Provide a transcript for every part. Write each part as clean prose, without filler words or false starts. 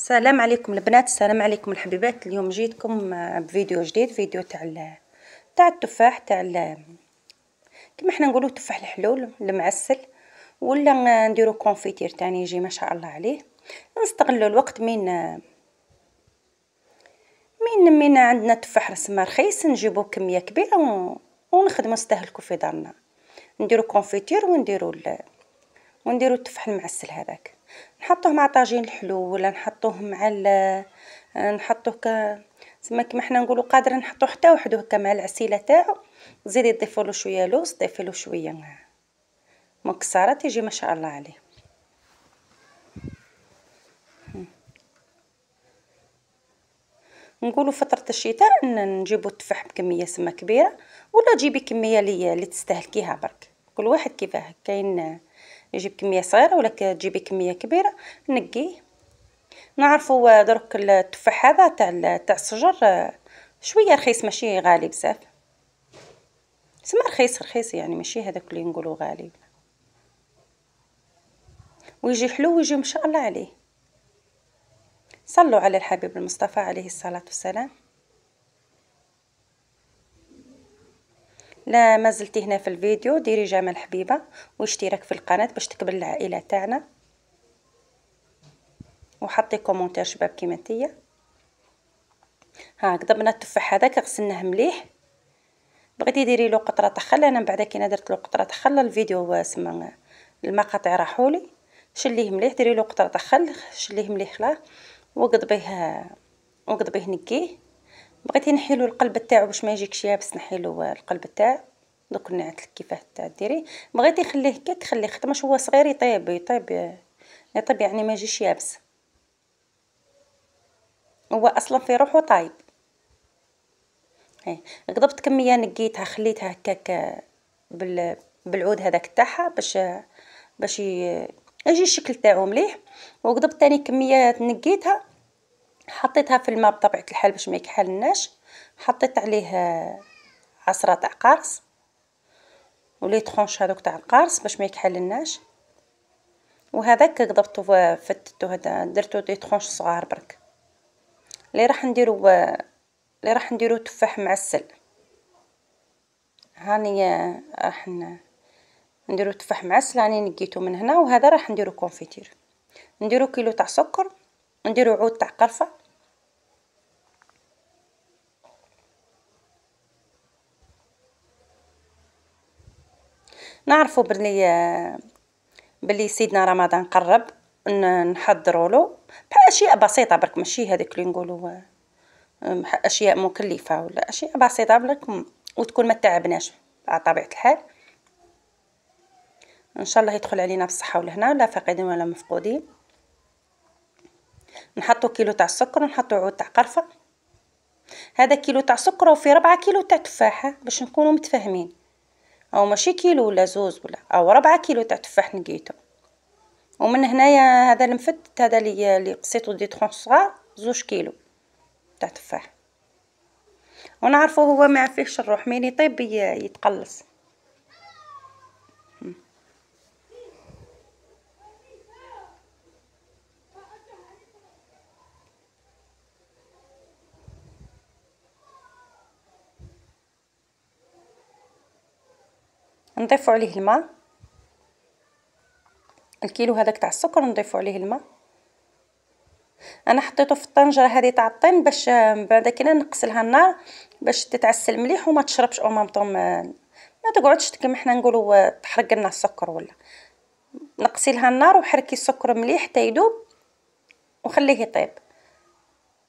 السلام عليكم البنات، السلام عليكم الحبيبات. اليوم جيتكم بفيديو جديد، فيديو تاع التفاح، كما حنا نقولوا تفاح الحلول المعسل، ولا نديرو كونفيتير تاني يجي ما شاء الله عليه. نستغلوا الوقت من عندنا تفاح رسمه رخيص، نجيبو كميه كبيره ونخدمو نستهلكو في دارنا. نديرو كونفيتير ونديرو التفاح المعسل هذاك، نحطوه مع طاجين الحلو، ولا نحطوه مع نحطوه كما حنا نقولوا قادرين نحطوه حتى وحده هكا مع العسيله تاعو. زيدي تضيفوا له شويه لوز، ضيفي له شويه مكسرات، يجي ما شاء الله عليه. نقولوا فتره الشتاء نجيبوا التفاح بكميه سما كبيره، ولا تجيبي كميه اللي تستهلكيها برك، كل واحد كيفاه. كاين يجيب كميه صغيره، ولا تجيبي كميه كبيره نقيه. نعرفوا درك التفاح هذا تاع الشجر شويه رخيص، ماشي غالي بزاف، سما رخيص يعني، ماشي هذاك اللي نقولوا غالي، ويجي حلو ويجي ما شاء الله عليه. صلوا على الحبيب المصطفى عليه الصلاة والسلام. لا ما زلتي هنا في الفيديو، ديري جمال حبيبة واشتراك في القناة باش تكبر العائلة تاعنا، وحطي كومونتير شباب كيما نتيا. ها قضبنا التفاح هذاك، غسلناه مليح. بغيتي ديري له قطره تخل، انا من بعد كي درت له قطره تخل الفيديو سما المقاطع راحولي. شليه مليح، ديري له قطره تخل، شليه مليح خلاص، وقضبيه نقيه. بغيتي نحيلو القلب تاعو باش ما يجيكش يابس، نحيلو القلب تاعو. دوك نعتلك كيفاه ديري. بغيتي خليه هكاك خليه، خدمش هو صغير يطيب يعني ما يجيش يابس، هو اصلا في روحه طايب. هاي قضبت كميه نقيتها، خليتها هكاك بالعود هذاك تاعها باش يجي الشكل تاعو مليح. وقضبت تاني كميه نقيتها، حطيتها في الماء بطبيعه الحال باش ما يكحلناش. حطيت عليه عصره تاع قارص، ولي طرونش هذوك تاع القارص باش ما يكحلناش. وهذاك قضبته فتته، هذا درتو دي طرونش صغار برك. اللي راح نديرو تفاح معسل. هاني راح نديرو تفاح معسل، راني نقيته من هنا. وهذا راح نديرو كونفيتير. نديرو كيلو تاع سكر، نديرو عود تاع قرفه. نعرفوا بلي سيدنا رمضان قرب، نحضروا له باشياء بسيطه برك، ماشي هذاك اللي نقولوا اشياء مكلفه، ولا اشياء بسيطه برك وتكون ما تعبناش على طبيعه الحال. ان شاء الله يدخل علينا بالصحه والهنا، لا فاقدين ولا مفقودين. نحطوا كيلو تاع السكر، ونحطوا عود تاع قرفه. هذا كيلو تاع سكر وفي 4 كيلو تاع تفاحه باش نكونوا متفاهمين، او ماشي كيلو ولا زوز ولا، او 4 كيلو تاع تفاح نقيته. ومن هنايا هذا المفتت هذا اللي قصيتو دي طرونش صغار، 2 كيلو تاع تفاح. ونعرفوا هو ما فيهش الروح، مين يطيب يتقلص. نضيفوا عليه الماء، الكيلو هذاك تاع السكر نضيفوا عليه الماء. انا حطيته في الطنجره هذه تاع الطين باش بعد كده نقصلها النار باش تتعسل مليح وما تشربش او ما تقعدش كما حنا نقولوا تحرق لنا السكر. ولا نقصي لها النار وحركي السكر مليح حتى يذوب، وخليه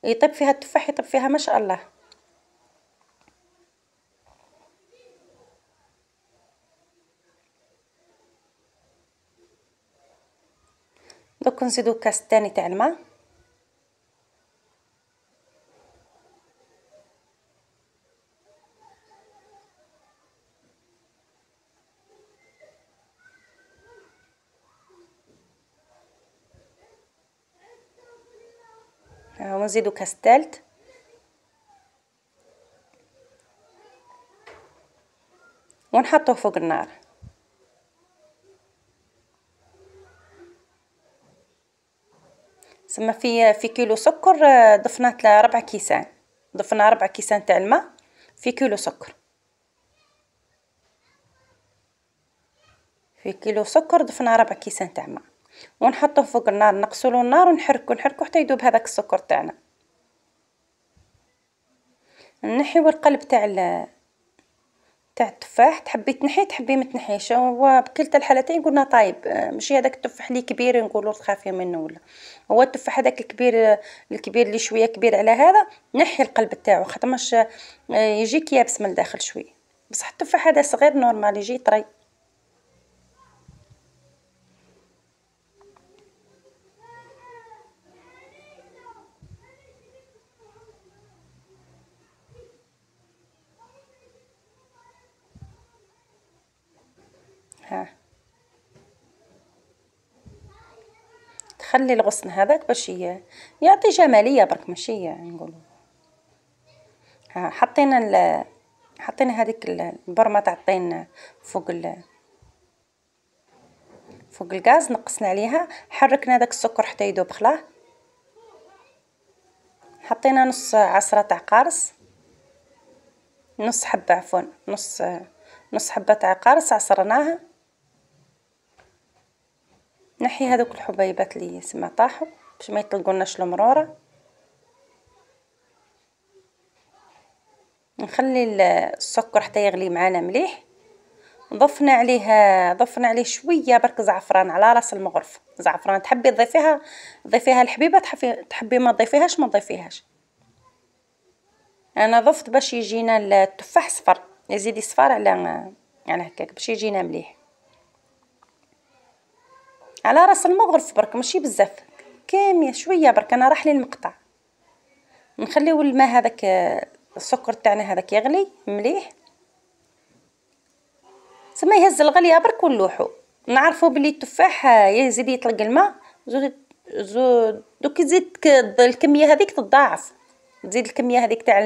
يطيب فيها التفاح، يطيب فيها ما شاء الله. دوك نزيدو كاس تاني تاع الماء. ونزيدو كاس ثالث، ونحطوه فوق النار. سما في كيلو سكر ضفنا 4 كيسان، ضفنا 4 كيسان تاع الماء في كيلو سكر، في كيلو سكر ضفنا 4 كيسان تاع ماء، ونحطوه فوق النار، نقصولو النار ونحركو نحركو حتى يذوب هذاك السكر تاعنا. نحيو القلب تاع التفاح، تحبي تنحيه تحبي ما تنحيش، هو بكلتا الحالتين قلنا طايب، ماشي هذاك التفاح اللي كبير نقولوا تخافي منه ولا، هو التفاح هذاك الكبير اللي شويه كبير على هذا، نحي القلب تاعو خاطر مش يجيك يابس من الداخل شويه، بصح التفاح هذا صغير نورمال يجي طري. ها تخلي الغصن هذاك باش يعطي جماليه برك ماشي نقولوا. ها حطينا هذيك البرمه تاع الطين فوق الغاز، نقصنا عليها، حركنا داك السكر حتى يذوب خلاه، حطينا نص عصرة تاع قارص، نص حبة عفوا، نص حبة تاع قارص عصرناها، نحي هذوك الحبيبات اللي سما طاحوا باش ما يطلقولناش المرورة، نخلي السكر حتى يغلي معانا مليح، ضفنا عليه شويه برك زعفران على راس المغرف، زعفران تحبي ضيفيها الحبيبه، تحبي ما تضيفيهاش ما تضيفيهاش. انا ضفت باش يجينا التفاح صفر، يزيد يصفر على هكاك باش يجينا مليح، على راس المغرف برك ماشي بزاف، كميه شويه برك، انا راح لي المقطع. نخليو الماء هذاك السكر تاعنا هذاك يغلي مليح، سما يهز الغليه برك ونلوحو، نعرفوا بلي التفاح يزيد يطلق الماء، دوك يزيد الكميه هذيك تضاعف، تزيد الكميه هذيك تاع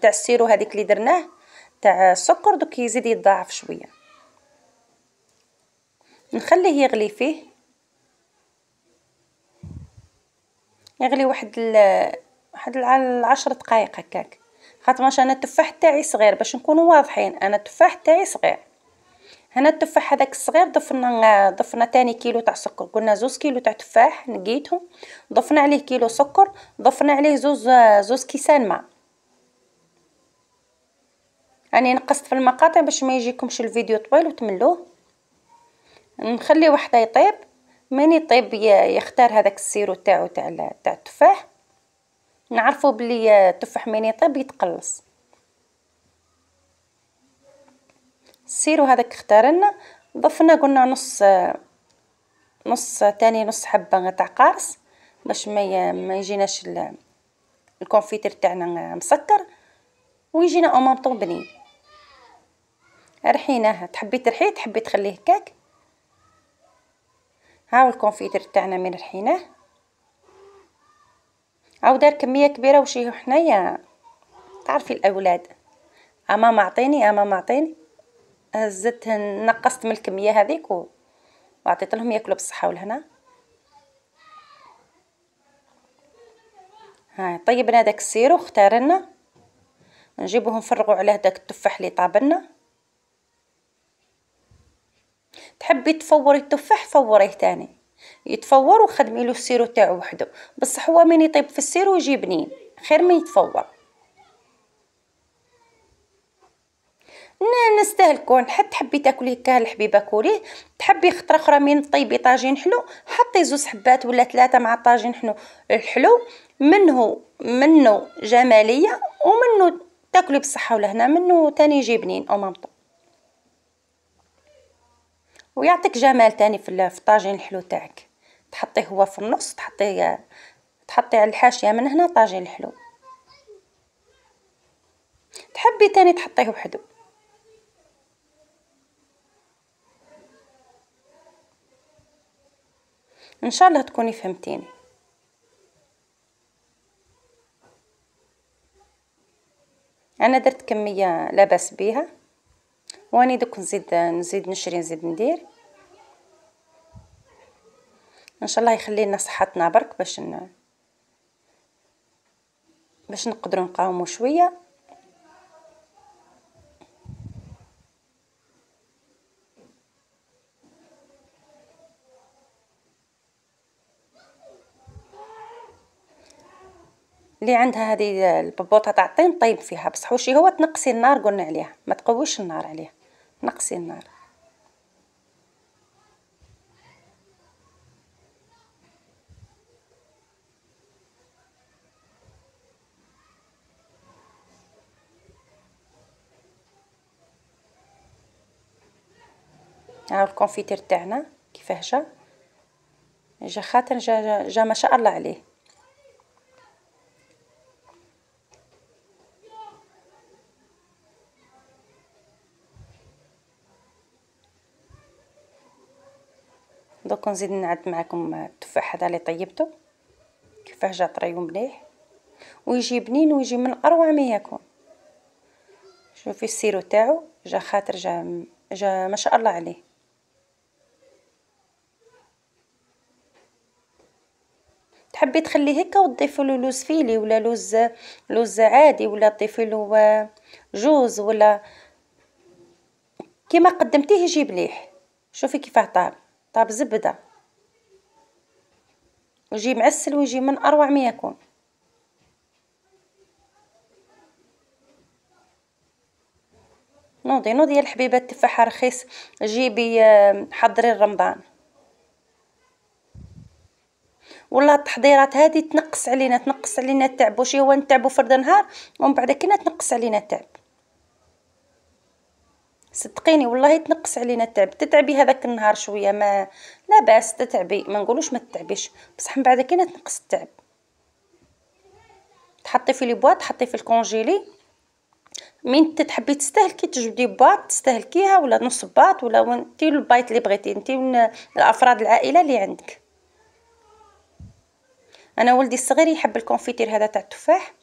السيرو هذيك اللي درناه تاع السكر، دوك يزيد يتضاعف شويه، نخليه يغلي فيه، يغلي واحد 10 دقائق هكاك، خاطر ماش انا التفاح تاعي صغير باش نكونوا واضحين، انا التفاح تاعي صغير. هنا التفاح هذاك الصغير ضفنا تاني كيلو تاع سكر، قلنا 2 كيلو تاع تفاح نقيتهم، ضفنا عليه كيلو سكر، ضفنا عليه زوز كيسان ماء. راني نقصت في المقاطع باش ما يجيكمش الفيديو طويل وتملوه، نخليه حتى يطيب، من يطيب يختار هذاك السيرو تاعو تاع التفاح، نعرفوا بلي التفاح من يطيب يتقلص، السيرو هذاك اختارنا، ضفنا قلنا نص حبة تاع قارص باش ما يجيناش الكونفيتير تاعنا مسكر ويجينا اومام بنين. رحيناها، تحبي ترحيه تحبي تخليه هكاك، هاو الكونفيتير تاعنا من رحيناه، هاو دار كمية كبيرة وشي حنايا تعرفي الاولاد، ماما اعطيني، هزت نقصت من الكمية هذيك وعطيت لهم ياكلوا بالصحة والهنا. ها طيبنا داك السيرو اختارنا، نجيبوه نفرغوا عليه داك التفاح اللي طابلنا، تحبي تفوري التفاح فوريه تاني، يتفور وخدمي له السيرو تاعو وحده، بصح هو من يطيب في السيرو يجي بنين خير من يتفور. نستهلكو، حتى تحبي تاكليه كالحبيبه كوليه، تحبي خطره اخرى من طيبي طاجين حلو حطي 2 حبات ولا 3 مع الطاجين الحلو، منه جماليه ومنه تاكلي بالصحه والهنا، منه تاني يجي بنين او مامطو ويعطيك جمال تاني في الطاجين الحلو تاعك، تحطيه هو في النص، تحطي على الحاشيه من هنا طاجين الحلو، تحبي تاني تحطيه وحده. ان شاء الله تكوني فهمتيني. انا درت كميه لا باس بيها، واني دوك نزيد نشري نزيد ندير، ان شاء الله يخلي لنا صحتنا برك باش باش نقدروا نقاوموا شويه. اللي عندها هذه الببوطه تاع الطين طيب فيها، بصح وشي هو تنقصي النار قلنا عليها، ما تقويش النار عليها، نقصي النار. هاو الكونفيتير تاعنا كيفاه جا خاطر جا ما شاء الله عليه. دوك نزيد نعد معكم التفاح هذا اللي طيبته كيفاه جا طريو مليح ويجي بنين ويجي من اروع ما يكون. شوفي السيرو تاعو جا خاطر جا ما شاء الله عليه. تحبي تخليه هكا وتضيفي له لوز فيلي ولا لوز عادي، ولا تضيفي له جوز، ولا كيما قدمتيه يجي مليح. شوفي كيفاه طاب زبده ويجي معسل ويجي من اروع ما يكون. نوضي يا الحبيبات، التفاحة رخيص، جيبي حضري رمضان. والله التحضيرات هذه تنقص علينا التعب، وشي هو نتعبوا فرد نهار ومن بعد كنا تنقص علينا التعب. صدقيني والله تنقص علينا التعب، تتعبي هذاك النهار شويه ما لا باس، تتعبي ما نقولوش ما تتعبيش، بصح من بعد كنا تنقص التعب. تحطي في لي بواط، تحطي في الكونجيلي، من تحبي تستهلكي تجبدي باط تستهلكيها، ولا نص باط، ولا انت البايط اللي بغيتي انت الافراد العائله اللي عندك. انا ولدي الصغير يحب الكونفيتير هذا تاع التفاح.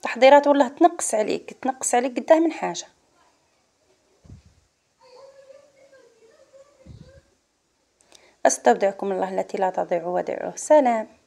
تحضيرات والله تنقص عليك قداه من حاجه. استودعكم الله التي لا تضيع ودائعه. سلام.